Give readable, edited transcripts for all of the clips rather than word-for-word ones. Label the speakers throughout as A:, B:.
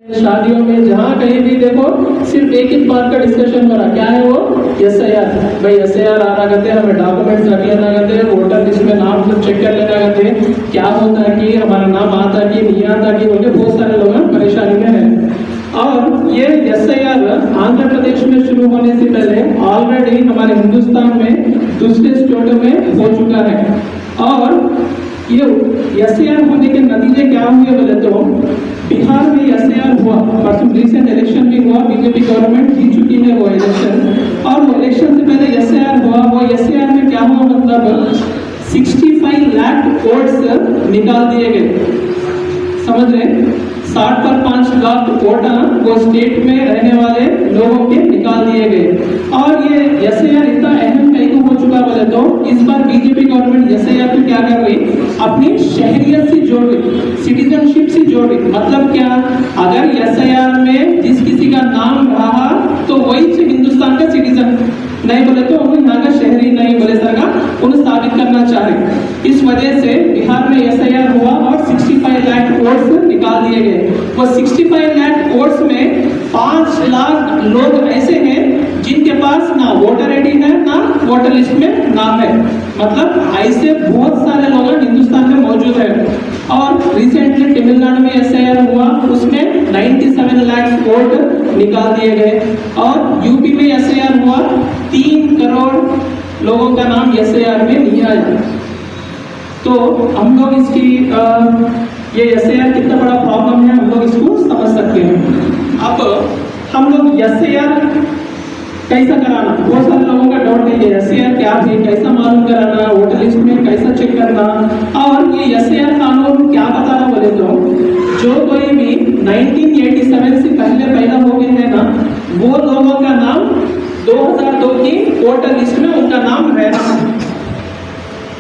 A: शादियों में जहाँ कहीं भी देखो सिर्फ एक ही बात का डिस्कशन हो रहा, क्या है वो एसआईआर। भाई एसआईआर आ रहा कहते हैं, हमें डॉक्यूमेंट्स रख लेना कहते हैं, वोटर लिस्ट में नाम सब चेक कर लेना कहते हैं, क्या होता है कि हमारा नाम आता कि नहीं आता कि बोले बहुत सारे लोग परेशानी में हैं। और ये एसआईआर आंध्र प्रदेश में शुरू होने से पहले ऑलरेडी हमारे हिंदुस्तान में दूसरे स्टेटों में हो चुका है। और ये एसआईआर होने के नतीजे क्या हुए बोले तो बिहार में एसआईआर हुआ, परसों रिसेंट इलेक्शन भी हुआ, बीजेपी गवर्नमेंट जीत चुकी है वो इलेक्शन। और वो इलेक्शन से पहले एसआईआर हुआ, वो एसआईआर में क्या हुआ मतलब 65 लाख वोट्स निकाल दिए गए। समझ रहे, 60 पर 5 लाख वोट वो स्टेट में रहने वाले लोगों के निकाल दिए गए। और ये एसआईआर इतना अहम कहीं को हो चुका बोले तो इस बार बीजेपी गवर्नमेंट एसआईआर को क्या कर रही, अपनी शहरियत से जोड़ रही, सिटीजनशिप से जोड़ रही। मतलब क्या, अगर एसआईआर में जिस किसी का नाम रहा तो वही हिंदुस्तान का सिटीजन, नहीं बोले तो उन्हें यहाँ का शहरी नहीं बोले सरकार उन्हें साबित करना चाह रहे। इस वजह से बिहार में एसआईआर हुआ और 65 लाख वोट्स निकाल दिए गए। वो 65 लाख वोट्स में 5 लाख लोग ऐसे हैं जिनके पास ना वोटर आईडी है ना वोटर लिस्ट में नाम है। मतलब ऐसे बहुत सारे लोग हिंदुस्तान में मौजूद है। और रिसेंटली तमिलनाडु में एसआईआर हुआ, उसमें 97 लाख वोट निकाल दिए गए। और यूपी में एसआईआर हुआ, 3 करोड़ लोगों का नाम एसआईआर में नहीं आया। तो हम लोग इसकी ये एसआईआर कितना बड़ा प्रॉब्लम है हम लोग इसको समझ सकते हैं। अब हम लोग एसआईआर कैसा कराना, बहुत सारे लोगों का डाउट है ये एसआईआर क्या है, कैसा मालूम कराना, वोटर लिस्ट में कैसा चेक करना। और ये एसआईआर कानून क्या बता रहा बोले तो जो कोई भी 1987 से पहले पैदा हो गए हैं ना, वो लोगों का नाम 2002 की वोटर लिस्ट में उनका नाम रहना,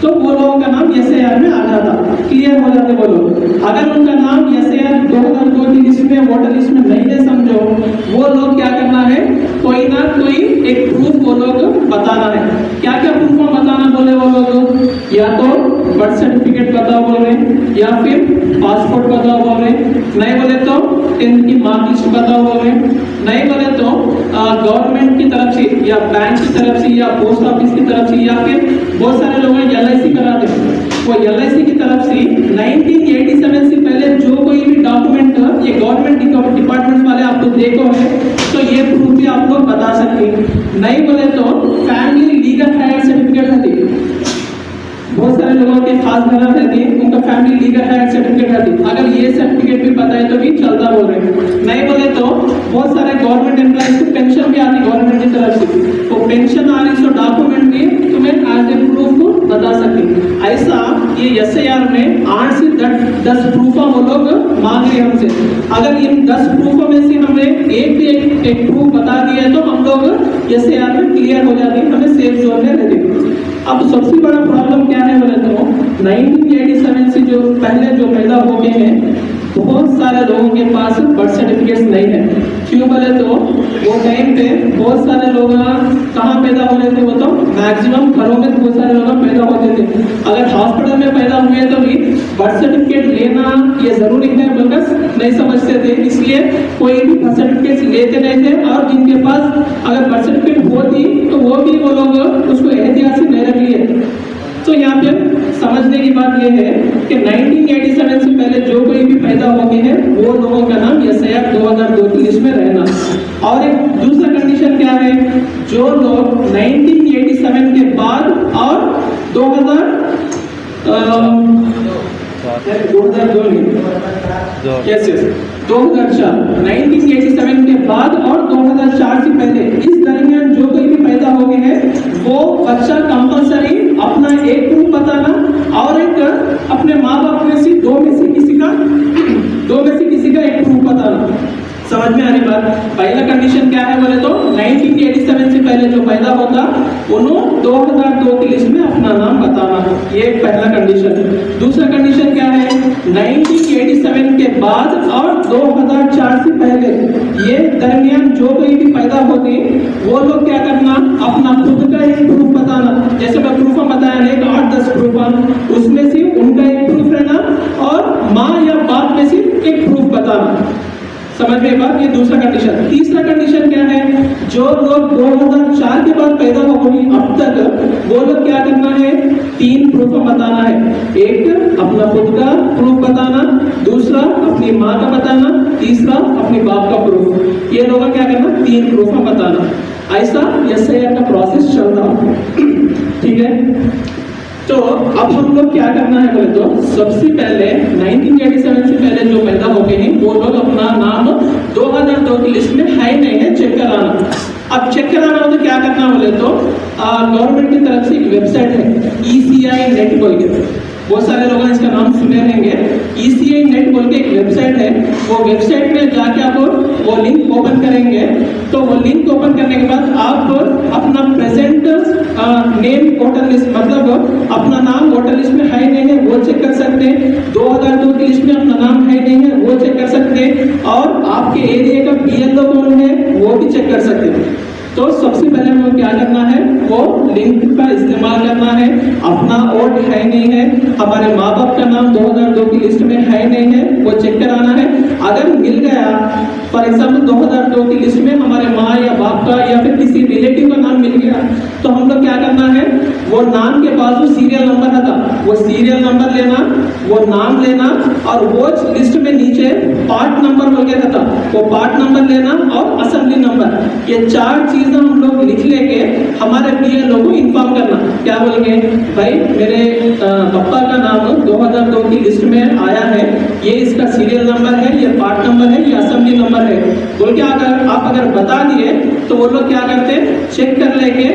A: तो वो लोगों का नाम एसआईआर में आ जाता, क्लियर हो जाते वो लोग। अगर उनका नाम एसआईआर 2002 की लिस्ट में वोटर लिस्ट में नहीं है समझो, वो लोग क्या करना है, कोई ना कोई एक प्रूफ वो लोग बताना है। क्या क्या प्रूफ बताना बोले वो लोग, या तो बर्थ सर्टिफिकेट बताओ बोल रहे, या फिर पासपोर्ट बताओ बोल रहे, नहीं बोले तो 10th की मार्कलिस्ट बताओ बोल रहे, नहीं बोले तो गवर्नमेंट की तरफ से या बैंक की तरफ से या पोस्ट ऑफिस की तरफ से, या फिर बहुत सारे लोग एलआईसी कराते हैं, वो एलआईसी की तरफ से 1987 से पहले जो कोई भी डॉक्यूमेंट ये गवर्नमेंट डिपार्टमेंट वाले आपको देखो है तो ये प्रूफ भी आप लोग बता सकते हैं। नहीं बोले तो फैमिली लीगल हायर सर्टिफिकेट रहती है, बहुत सारे लोगों के खास घर रहती है, उनका फैमिली लीगल हायर सर्टिफिकेट रहती है, अगर ये सर्टिफिकेट भी पता है तो भी चलता बोल रहे हैं। नहीं बोले तो बहुत सारे गवर्नमेंट एम्प्लॉइज को पेंशन भी आती गवर्नमेंट की तरफ से, तो पेंशन आ रही तो डॉक्यूमेंट भी तुम्हें एज ए प्रूफ बता सकते। ऐसा ये एसआईआर में 8 से 10 प्रूफ वो लोग मांग रहे हमसे। अगर इन 10 प्रूफों में से हमें एक प्रूफ बता दिया तो हम लोग एसआईआर में क्लियर हो जाते हैं, हमें सेफ जोन में रहते। अब सबसे बड़ा प्रॉब्लम क्या है बोले तो 1987 से जो पहले जो पैदा हो गए हैं बहुत सारे लोगों के पास बर्थ सर्टिफिकेट्स नहीं है। क्यों बोले तो वो टाइम पे बहुत सारे लोग कहाँ पैदा हो रहे थे, वो तो मैक्सिमम घरों में बहुत सारे लोग पैदा होते थे। अगर हॉस्पिटल में पैदा हुए तो भी बर्थ सर्टिफिकेट लेना ये जरूरी है बोलकर नहीं समझते थे, इसलिए कोई भी बर्थ सर्टिफिकेट लेते नहीं थे। और जिनके पास अगर बर्थ सर्टिफिकेट होती तो वो भी वो लोग उसको एहतियात से नहीं रख लिए। तो यहाँ पे समझने की बात यह है कि 1987 से पहले जो कोई भी पैदा हो गए हैं वो लोगों का नाम एसआईआर 2002 की लिस्ट में रहना। और एक दूसरा कंडीशन क्या है, जो लोग 1987 के बाद और 1987 के बाद और 2004 से पहले इस दरमियान जो कोई भी पैदा हो गए हैं वो बच्चा कंपलसरी अपना एक प्रूफ बताना और एक अपने माँ बाप में से दो में से किसी का एक प्रूफ बताना। समझ में आ रही बात। पहला कंडीशन क्या है बोले तो 1987 से पहले जो पैदा होता उन्होंने 2002 की लिस्ट में अपना नाम बताना, ये पहला कंडीशन। दूसरा कंडीशन क्या है, 1987 के बाद और 2004 से पहले ये दरमियान जो कोई भी पैदा होती वो लोग क्या करना, अपना खुद का एक प्रूफ बताना। जैसे मैं प्रूफ बताया एक 8-10 प्रूफ, उसमें से उनका एक प्रूफ रहना और माँ या बाप में से एक प्रूफ बताना। समझ करने के बाद ये दूसरा कंडीशन। तीसरा कंडीशन क्या है, जो लोग 2004 के बाद पैदा हुए अब तक वो लोग क्या करना है, 3 प्रूफ बताना है। एक अपना खुद का प्रूफ बताना, दूसरा अपनी माँ का बताना, तीसरा अपने बाप का प्रूफ। ये लोग क्या करना, 3 प्रूफ बताना। ऐसा एसआईआर का प्रोसेस चल रहा है, ठीक है। तो अब हम लोग क्या करना है बोले तो, सबसे पहले 1987 से पहले जो पैदा हो गए हैं वो लोग अपना नाम 2002 की लिस्ट में है नहीं है चेक कराना। अब चेक कराना हो तो क्या करना बोले तो, गवर्नमेंट की तरफ से एक वेबसाइट है ECI नेट बोल के, बहुत सारे लोग इसका नाम सुने रहेंगे। ECI नेट बोल के एक वेबसाइट है, वो वेबसाइट में जाके आप वो लिंक ओपन करेंगे तो वो लिंक ओपन करने के बाद आप अपना प्रेजेंट नेम वोटर लिस्ट, मतलब अपना नाम वोटर लिस्ट में है नहीं है वो चेक कर सकते हैं, 2002 की लिस्ट में अपना नाम है नहीं है वो चेक कर सकते हैं, और आपके एरिया का BLO कौन है वो भी चेक कर सकते हैं। तो सबसे पहले हमें क्या करना है, वो लिंक का इस्तेमाल करना है। अपना वोट है नहीं है, हमारे माँ बाप का नाम 2002 की लिस्ट में है नहीं है वो चेक कराना है। अगर मिल गया, फॉर एग्जाम्पल 2002 की लिस्ट में हमारे माँ या बाप का या फिर किसी रिलेटिव का नाम मिल गया, तो हम लोग क्या करना है, वो नाम के बाजू सीरियल नंबर था, वो सीरियल नंबर लेना, वो नाम लेना, और वो लिस्ट में नीचे पार्ट नंबर बोल के था, वो पार्ट नंबर लेना और असेंबली नंबर, ये 4 चीजें हम लोग लिख लेके हमारे BLO को इन्फॉर्म करना। क्या बोल के, भाई मेरे पापा का नाम 2002 की लिस्ट में आया है, ये इसका सीरियल नंबर है, ये पार्ट नंबर है, ये असेंबली नंबर है बोल के अगर आप बता दिए तो वो लोग क्या करते, चेक कर लेके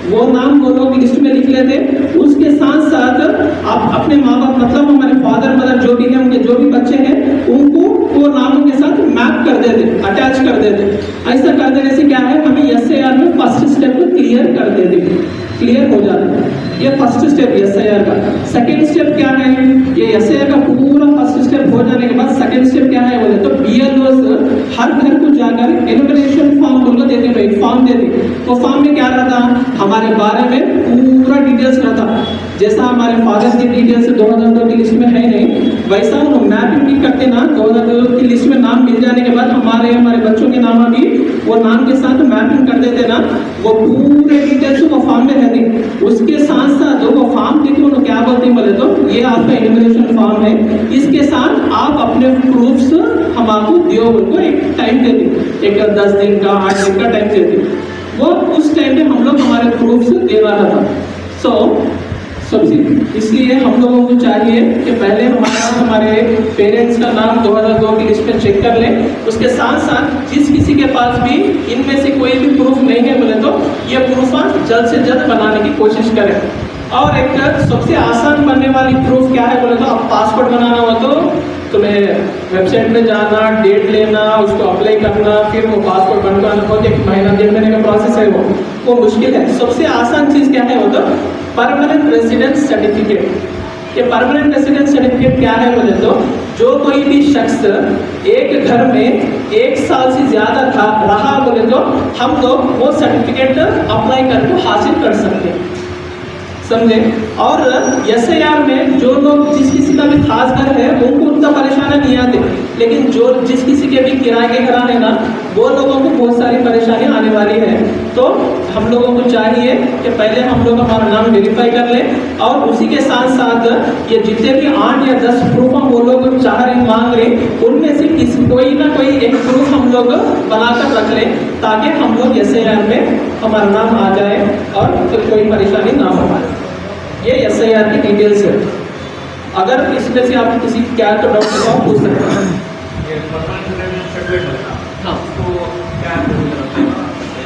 A: वो नाम वो लोग लिस्ट में लिख लेते। उसके साथ साथ आप अपने माँ बाप, मतलब हमारे फादर मदर जो भी है, उनके जो भी बच्चे हैं उनको वो नामों के साथ मैप कर देते, अटैच कर देते। ऐसा कर देने से क्या है, हमें SIR में फर्स्ट स्टेप को क्लियर कर देते, क्लियर हो जाता है। ये फर्स्ट स्टेप SIR का। सेकेंड स्टेप क्या है, ये SIR का पूरा फर्स्ट स्टेप हो जाने के बाद सेकेंड स्टेप क्या है बोले तो, BLOs हर घर को जाकर एनुमरेशन फॉर्म बोलकर देते हैं, एक फॉर्म देते। वो फॉर्म में क्या रहता, हमारे बारे में पूरा डिटेल्स रहता। जैसा हमारे फादर की डिटेल्स 2002 की लिस्ट में है नहीं, वैसा वो मैपिंग भी करते ना, 2002 की लिस्ट में नाम मिल जाने के बाद हमारे बच्चों के नाम भी वो नाम के साथ मैपिंग कर देते ना, वो पूरे डिटेल्स वो फॉर्म में रहते। उसके साथ साथ वो फॉर्म देखिए वो क्या बोलते हैं बोले तो, ये आपका इनविटेशन फॉर्म है, इसके साथ आप अपने प्रूफ्स हम आपको दियो बोल एक टाइम देते, एक 10 दिन का 8 दिन का टाइम देते। वो उस टाइम पे हम लोग हमारे प्रूफ्स दे रहा था। सबसे इसलिए हम लोगों को चाहिए कि पहले हमारे पेरेंट्स का नाम 2002 की लिस्ट में चेक कर लें। उसके साथ साथ जिस किसी के पास भी इनमें से कोई भी प्रूफ नहीं है बोले तो, ये प्रूफ जल्द से जल्द बनाने की कोशिश करें। और एक सबसे आसान बनने वाली प्रूफ क्या है बोले तो, आप पासपोर्ट बनाना हो तो तुम्हें वेबसाइट में जाना, डेट लेना, उसको अप्लाई करना, फिर वो पासपोर्ट बनवाना, बहुत 1 महीना 1.5 महीने का प्रोसेस है, वो मुश्किल है। सबसे आसान चीज़ क्या है वो तो, परमानेंट रेजिडेंस सर्टिफिकेट। ये परमानेंट रेजिडेंस सर्टिफिकेट क्या है बोले तो, जो कोई भी शख्स एक घर में 1 साल से ज़्यादा रहा बोले तो, हम लोग वो सर्टिफिकेट अप्लाई करके हासिल कर सकते हैं, समझे। और SIR में जो लोग, जिस किसी का भी खास घर है उनको उतना परेशानी नहीं आती, लेकिन जो जिस किसी के भी किराए के घर है ना, वो लोगों को बहुत सारी परेशानी आने वाली है। तो हम लोगों को चाहिए कि पहले हम लोग हमारा नाम वेरीफाई कर लें, और उसी के साथ साथ ये जितने भी 8 या 10 प्रूफ हम वो लोग चाह रहे मांग रहे, उनमें से किसी कोई ना कोई एक प्रूफ हम लोग बनाकर रख लें, ताकि हम लोग SIR में हमारा नाम आ जाए और फिर कोई परेशानी ना हो पाए। ये SIR की डिटेल्स है। अगर इसमें से आप किसी क्या तो डॉक्टर को पूछ सकते हैं। हाँ,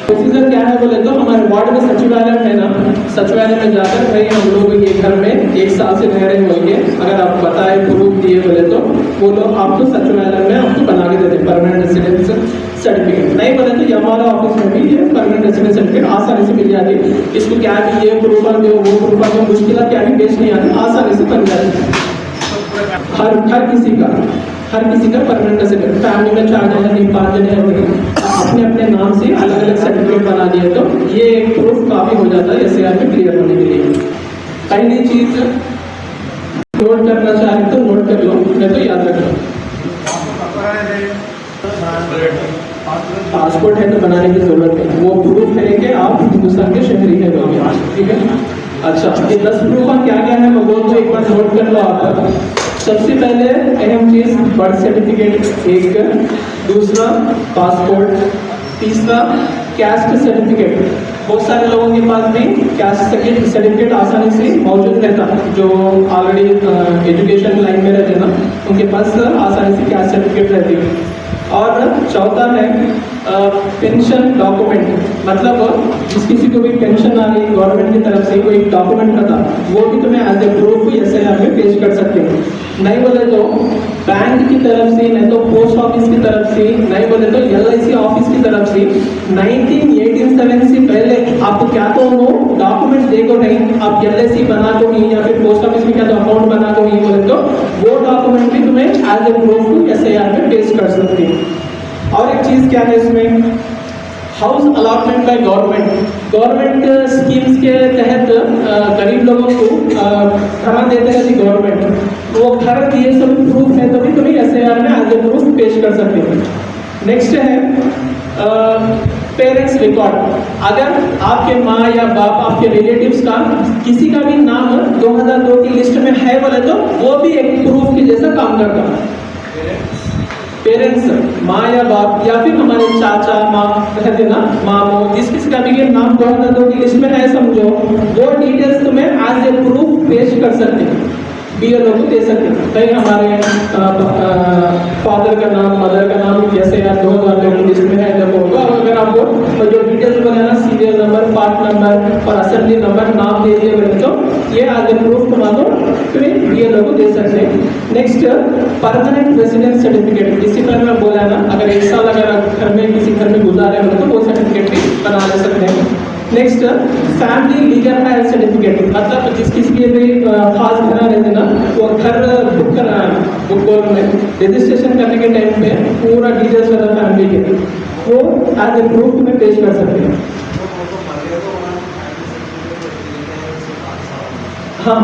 A: प्रोसीजर क्या है बोले तो, हमारे वार्ड में सचिवालय है ना, सचिवालय में जाकर भाई हम लोग ये घर में 1 साल से रह रहे होंगे, अगर आप बताए प्रूफ दिए बोले तो वो लोग आपको सचिवालय में आपको बना के देते परमानेंट रेजिडेंस सर्टिफिकेट। नहीं बोले तो हमारा ऑफिस में भी ये परमानेंट रेजिडेंस सर्टिफिकेट आसानी से मिल जाती है। इसको क्या है, ये प्रूफ दो वो प्रूफ दो, मुश्किल क्या भी पेश नहीं आती, आसानी से बन जाती है। हर किसी का परमानेंट रेजिडेंट, फैमिली में 4 जने नहीं 5 जने हैं, अपने अपने नाम से अलग अलग सर्टिफिकेट बना दिए तो ये एक प्रूफ काफ़ी हो जाता है SIR में क्लियर होने के लिए। पहली चीज़ नोट करना चाहे तो नोट कर लो, मैं तो याद रख लो। पासपोर्ट है तो बनाने की जरूरत है, वो प्रूफ है कि आप हिंदुस्तान के शहरी हैं लोग, ठीक है। अच्छा, ये 10 प्रूफ क्या क्या है मैं बोल दूँ, एक बार नोट कर लो आप। सबसे पहले अहम चीज बर्थ सर्टिफिकेट एक, दूसरा पासपोर्ट, तीसरा कैस्ट सर्टिफिकेट। बहुत सारे लोगों के पास भी कैस्ट सर्टिफिकेट आसानी से मौजूद रहता, जो ऑलरेडी एजुकेशन लाइन में रहते ना, उनके पास आसानी से कैस्ट सर्टिफिकेट रहती है। और चौथा है पेंशन डॉक्यूमेंट, मतलब जिस किसी को भी पेंशन आ रही गवर्नमेंट की तरफ से कोई डॉक्यूमेंट रहता, वो भी तुम्हें एज ए प्रूफ SIR में पेश कर सकते हो। नहीं बोले तो बैंक की तरफ से, नहीं तो पोस्ट ऑफिस की तरफ से, नहीं बोले तो LIC ऑफिस की तरफ से 1987 से पहले आपको क्या तो वो डॉक्यूमेंट देखो नहीं, आप LIC बना को ही या फिर पोस्ट ऑफिस में क्या तो अकाउंट बना को ही बोले तो वो डॉक्यूमेंट भी तुम्हें एज ए प्रूफ SIR में पेश कर सकते हैं। और एक चीज क्या है इसमें, house allotment by government schemes के तहत गरीब लोगों को घर देते हैं गवर्नमेंट, वो घर दिए सब प्रूफ है तभी तुम्हें SIR में एज ए प्रूफ पेश कर सकते हैं। नेक्स्ट है पेरेंट्स रिकॉर्ड, अगर आपके माँ या बाप आपके रिलेटिव्स का किसी का भी नाम 2002 की लिस्ट में है बोले तो वो भी एक प्रूफ के जैसा काम करता है। पेरेंट्स, माँ या बाप या फिर हमारे चाचा माँ कहते ना, मामू, जिस किसी का भी ये नाम 2002 की लिस्ट में है समझो, वो डिटेल्स तुम्हें एज ए प्रूफ पेश कर सकते हैं, BLO को दे सकते हैं। कहीं हमारे फादर का नाम, मदर का नाम जैसे यार 2002 की लिस्ट में है जब होगा, अगर आपको तो जो डिटेल्स वगैरह सीरियल नंबर, पार्ट नंबर और असेंबली नंबर नाम दे दिए गए तो ये एज ए प्रूफ तुम्हारा तुम्हें BLO को दे सकते हैं। नेक्स्ट परमानेंट रेजिडेंस सर्टिफिकेट, इसी तरह मैं बोला ना, अगर 1 साल अगर घर में किसी घर में गुजारे हो तो वो सर्टिफिकेट भी बना ले सकते हैं। Next family legal higher certificate, मतलब जिस किसी के भी खास घर रहते ना, वो घर बुक कराना, बुक बोर्ड में रजिस्ट्रेशन करने के टाइम पे पूरा डिटेल्स रहता फैमिली के, वो एज ए प्रूफ में पेश कर सकते हैं। हाँ,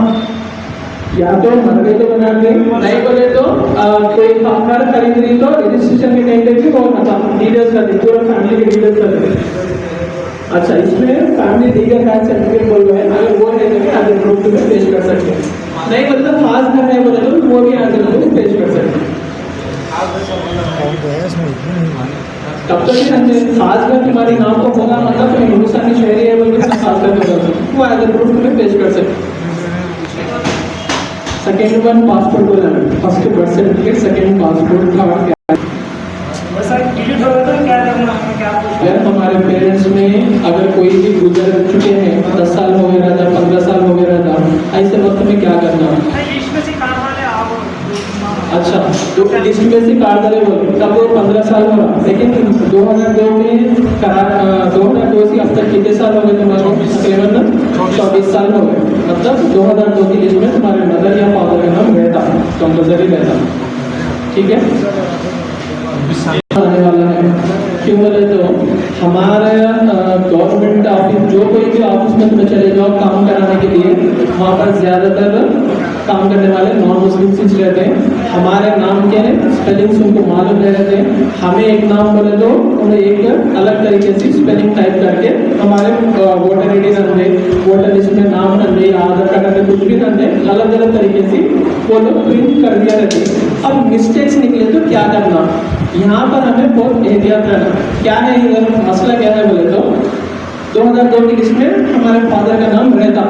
A: या तो मर गए तो बना दे, नहीं बोले तो कोई घर खरीद रही तो रजिस्ट्रेशन के टाइम पे भी वो मतलब डिटेल्स कर दे, पूरा फैमिली के डिटेल्स कर दे। अच्छा, इसमें फैमिली लीगल हायर सर्टिफिकेट बोल रहे हैं, अगर वो है तो एज ए प्रूफ में पेश कर सकते हैं। नहीं मतलब खास घर है बोले तो वो भी एज ए प्रूफ पेश कर सकते हैं। तब तक खास घर तुम्हारे नाम को होगा, मतलब तुम्हें हिंदुस्तान की शहरी है बोल के खास घर होगा, वो एज ए प्रूफ में पेश कर सकते हैं। सेकेंड वन पासपोर्ट बोला, first birth certificate, second passport, third अगर हमारे पेरेंट्स में अगर कोई भी गुजर चुके हैं, 10 साल हो गया था, 15 साल हो गया था, ऐसे वक्त में क्या करना? अच्छा, तो लिस्ट में से काट डाले बोले तब वो 15 साल हो रहा, लेकिन 2002 में 2002 से अब तक कितने साल हो गए तुम्हारे? तकरीबन 24 साल हो गए, मतलब 2002 की लिस्ट में तुम्हारे मदर या फादर का नाम रहता, कंपल्सरी रहता, ठीक है। आने वाला है क्यों बोले तो हमारे गवर्नमेंट ऑफिस, जो कोई भी ऑफिस में तुम्हें चले जाओ काम कराने के लिए, वहाँ पर ज़्यादातर काम करने वाले नॉन मुस्लिम्स रहते हैं। हमारे नाम के स्पेलिंग्स उनको मालूम नहीं रहते, हमें एक नाम बोले तो उन्हें एक अलग तरीके से स्पेलिंग टाइप करके हमारे वोटर आई डी रखते, वोटर लिस्ट में नाम रखते, आधार कार्ड रखते, कुछ भी रखते, अलग अलग तरीके से वो लोग प्रिंट कर दिया रहते। अब मिस्टेक्स निकले तो क्या करना, यहाँ पर हमें बहुत एहतियात रहना। क्या है इधर मसला, क्या है बोले तो 2002 की लिस्ट में हमारे फादर का नाम रहता,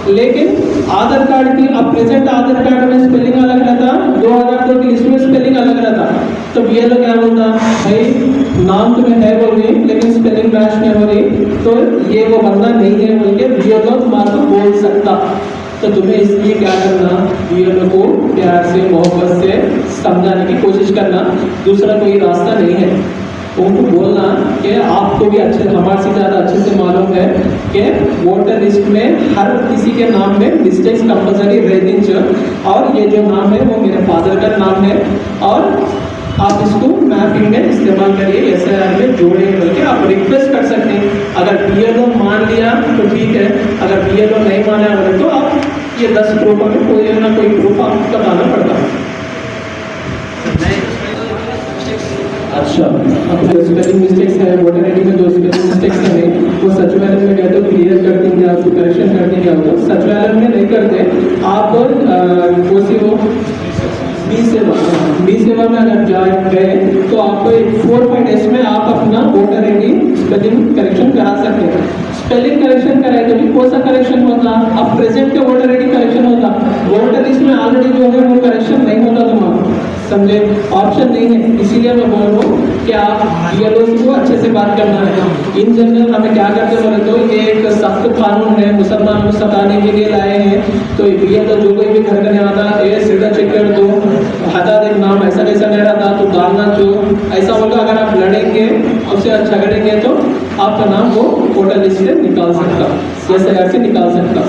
A: लेकिन आधार कार्ड की अब प्रेजेंट आधार कार्ड में स्पेलिंग अलग रहता, 2002 की लिस्ट में स्पेलिंग अलग रहता। तो BLO क्या बोलता, भाई नाम तुम्हें है बोल रही लेकिन स्पेलिंग मैच नहीं हो रही, तो ये वो बंदा नहीं है बोल के BLO तुम्हारा बोल सकता। तो तुम्हें इसलिए क्या करना, BLO को प्यार से मोहब्बत से समझाने की कोशिश करना, दूसरा कोई रास्ता नहीं है। उनको बोलना कि आपको भी अच्छे, हमारे से ज़्यादा अच्छे से मालूम है कि वोटर लिस्ट में हर किसी के नाम में मिस्टेक्स कंपल्सरी रहती, और ये जो नाम है वो मेरे फादर का नाम है, और आप इसको मैपिंग में इस्तेमाल करिए, SIR में जोड़े करके आप रिक्वेस्ट कर सकते हैं। अगर BLO मान लिया तो ठीक है, अगर BLO नहीं माना बोले तो आप ये 10 प्रूफ में कोई ना कोई प्रूफ आपको बताना पड़ता है। अच्छा, अब स्पेलिंग मिस्टेक्स है, वोटर आईडी में जो स्पेलिंग मिस्टेक्स है वो सचिवालय में गए तो क्लियर कर देंगे, आपको करेक्शन कर देंगे। आपको सचिवालय में नहीं करते आप वो सी वो बी सेवा में अगर गए तो आपको एक 4 डेज में आप अपना वोटर आईडी स्पेलिंग करेक्शन करा सकते हैं। स्पेलिंग करेक्शन कराए तो भी कौन सा करेक्शन होता, अब प्रेजेंट के वोटर आईडी करेक्शन होता, वोटर लिस्ट में ऑलरेडी जो है वो करेक्शन नहीं होता तुम्हारा, समझे, ऑप्शन नहीं है। इसीलिए मैं बोल रहा हूँ कि आप बीएलओ को अच्छे से बात करना है। इन जनरल हमें क्या करते बोले तो ये एक सख्त कानून है, मुसलमान को सताने के लिए लाए हैं। तो बीएलओ जो कोई भी घर करने आता है ये सीधा चेक कर दो, हटा दे नाम, ऐसा कैसा नहीं रहा तो डालना जो ऐसा होगा। अगर आप लड़ेंगे उससे झगड़ेंगे तो आपका नाम वो वोटर लिस्ट से निकाल सकता, SIR से निकाल सकता।